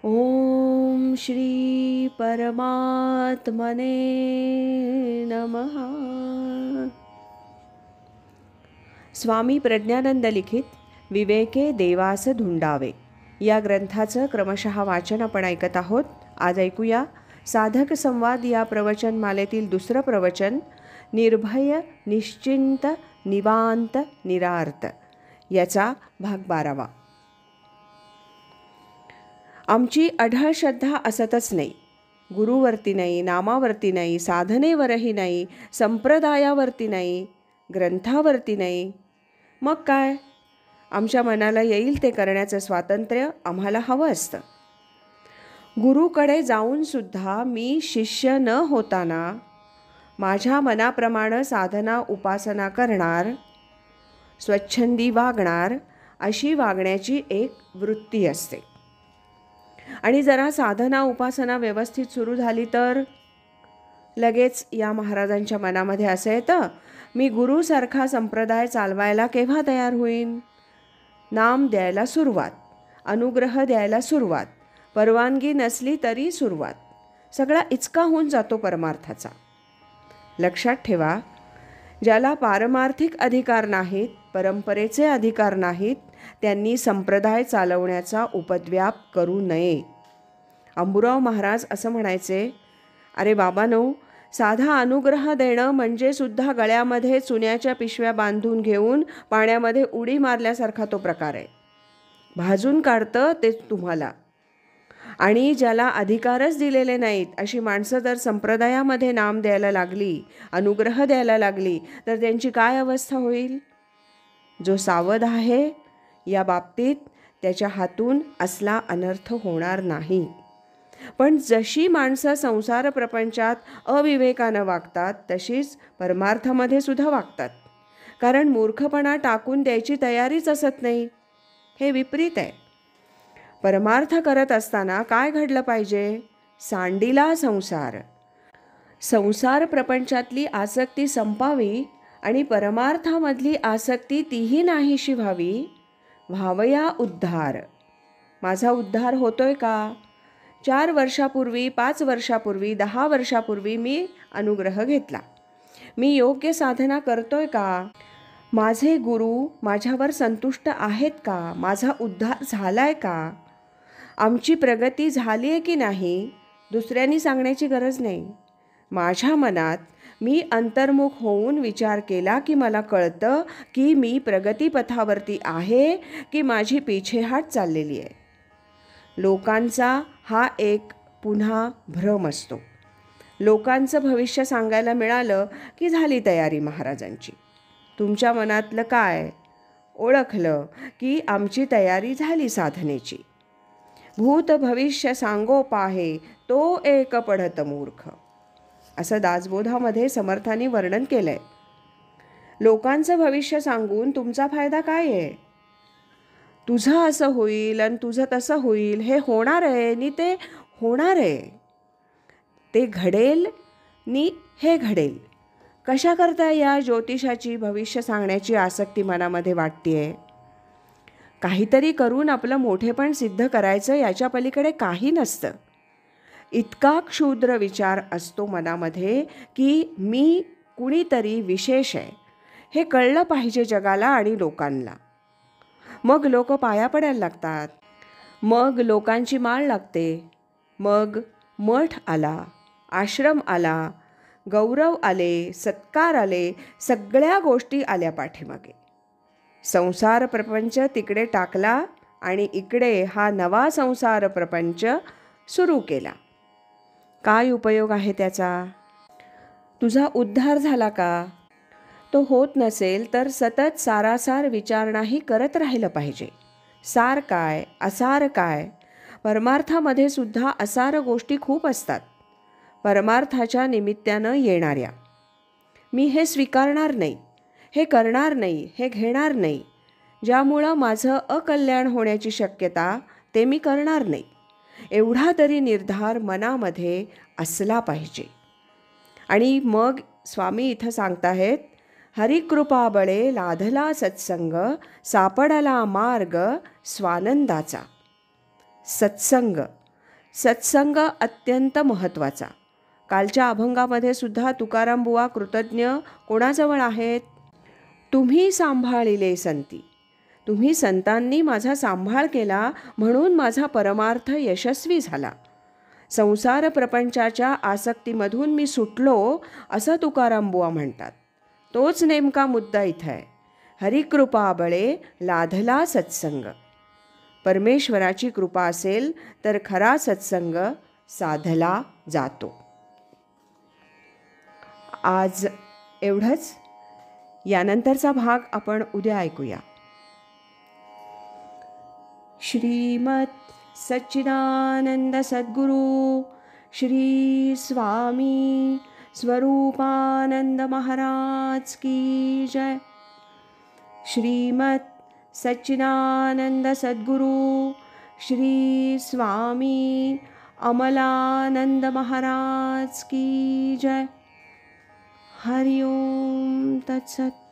ओम श्री परमात्मने नमः. स्वामी प्रज्ञानंद लिखित विवेके देवास धुंडावे या ग्रंथाचं क्रमशः वाचन आपण ऐकत आहोत. आज ऐकूया साधक संवाद या प्रवचनमालेतील दुसरं प्रवचन, निर्भय निश्चिंत निवांत निरार्थ, याचा भाग 12. आमची अढळ श्रद्धा असतच नाही. गुरुवरती नाही, नामावरती नाही, साधनेवरही नाही, संप्रदायावरती नाही, ग्रंथावरती नाही. मग काय? आमच्या मनाला येईल ते करण्याचं स्वातंत्र्य आम्हाला हवं असतं. गुरुकडे जाऊनसुद्धा मी शिष्य न होताना माझ्या मनाप्रमाणे साधना उपासना करणार, स्वच्छंदी वागणार, अशी वागण्याची एक वृत्ती असते. आणि जरा साधना उपासना व्यवस्थित सुरू झाली तर लगेच या महाराजांच्या मनामध्ये असं येतं, मी गुरुसारखा संप्रदाय चालवायला केव्हा तयार होईन? नाम द्यायला सुरुवात, अनुग्रह द्यायला सुरुवात, परवानगी नसली तरी सुरुवात, सगळा इचका होऊन जातो परमार्थाचा. लक्षात ठेवा, ज्याला पारमार्थिक अधिकार नाहीत, परंपरेचे अधिकार नाहीत, त्यांनी संप्रदाय चालवण्याचा उपद्व्याप करू नये. अंबुराव महाराज असं म्हणायचे, अरे बाबांनो, साधा अनुग्रह देणं म्हणजे सुद्धा गळ्यामध्ये चुन्याच्या पिशव्या बांधून घेऊन पाण्यामध्ये उडी मारल्यासारखा तो प्रकार आहे. भाजून काढतं ते तुम्हाला. आणि ज्याला अधिकारच दिलेले नाहीत अशी माणसं जर संप्रदायामध्ये नाम द्यायला लागली, अनुग्रह द्यायला लागली, तर त्यांची काय अवस्था होईल? जो सावध आहे या बाबतीत त्याच्या हातून असला अनर्थ होणार नाही. पण जशी माणसं संसार प्रपंचात अविवेकानं वागतात तशीच परमार्थामध्ये सुद्धा वागतात. कारण मूर्खपणा टाकून द्यायची तयारीच असत नाही. हे विपरीत आहे. परमार्थ करत असताना काय घडलं पाहिजे? सांडिला संसार. संसार प्रपंचातली आसक्ती संपावी आणि परमार्थामधली आसक्ती तीही नाहीशी व्हावी. व्हावया उद्धार. माझा उद्धार होतोय का? 4 वर्षापूर्वी, 5 वर्षापूर्वी, 10 वर्षापूर्वी मी अनुग्रह घेतला. मी योग्य साधना करतोय का? माझे गुरु माझ्यावर संतुष्ट आहेत का? माझा उद्धार झालाय का? आमची प्रगती झाली आहे की नाही दुसऱ्यांनी सांगण्याची गरज नाही. माझ्या मनात मी अंतर्मुख होऊन विचार केला की मला कळतं की मी प्रगतीपथावरती आहे की माझी पिछेहाट चाललेली आहे. लोकांचा हा एक पुन्हा भ्रम असतो. लोकांचं भविष्य सांगायला मिळालं की झाली तयारी महाराजांची. तुमच्या मनातलं काय? ओळखलं की आमची तयारी झाली साधनेची. भूत भविष्य सांगो पाहे, तो एक पढत मूर्ख, असं दासबोधामध्ये समर्थांनी वर्णन केलं आहे. लोकांचं भविष्य सांगून तुमचा फायदा काय आहे? तुझं असं होईल आणि तुझं तसं होईल, हे होणार आहे नि ते होणार आहे. ते घडेल नि हे घडेल. कशा करता या ज्योतिषाची भविष्य सांगण्याची आसक्ती मनामध्ये वाटतेय? काहीतरी करून आपलं मोठेपण सिद्ध करायचं, याच्या पलीकडे काही नसतं. इतका क्षुद्र विचार असतो मनामध्ये की मी कुणीतरी विशेष आहे, हे कळलं पाहिजे जगाला आणि लोकांना. मग लोक पाया पडायला लागतात. मग लोकांची माळ लागते. मग मठ आला, आश्रम आला, गौरव आले, सत्कार आले, सगळ्या गोष्टी आल्या पाठीमागे. संसार प्रपंच तिकडे टाकला आणि इकडे हा नवा संसार प्रपंच सुरू केला. काय उपयोग आहे त्याचा? तुझा उद्धार झाला का? तो होत नसेल तर सतत सारासार विचारणाही करत राहिलं पाहिजे. सार काय, असार काय? परमार्थामध्ये सुद्धा असार गोष्टी खूप असतात, परमार्थाच्या निमित्तानं येणाऱ्या. मी हे स्वीकारणार नाही, हे करणार नाही, हे घेणार नाही, ज्यामुळं माझं अकल्याण होण्याची शक्यता, ते मी करणार नाही, एवढा तरी निर्धार मनामध्ये असला पाहिजे. आणि मग स्वामी इथं सांगताहेत, हरिकृपाबळे लाधला सत्संग, सापडला मार्ग स्वानंदाचा. सत्संग सत्संग अत्यंत महत्त्वाचा. कालच्या अभंगामध्ये सुद्धा तुकाराम बुवा कृतज्ञ कोणाजवळ आहेत? तुम्ही सांभाळिले संती. तुम्ही संतांनी माझा सांभाळ केला म्हणून माझा परमार्थ यशस्वी झाला. संसार प्रपंचाच्या आसक्तीमधून मी सुटलो असं तुकाराम बुवा म्हणतात. तोच नेमका मुद्दा इथं आहे. हरिकृपा बळे लाधला सत्संग. परमेश्वराची कृपा असेल तर खरा सत्संग साधला जातो. आज एवढंच. यानंतरचा भाग आपण उद्या ऐकूया. श्रीमत सच्चिदानंद सद्गुरु श्री स्वामी स्वरूपानंद महाराज की जय. श्रीमत सच्चिदानंद सद्गुरु श्री स्वामी अमलानंद महाराज की जय. हरि ओम तत्सत.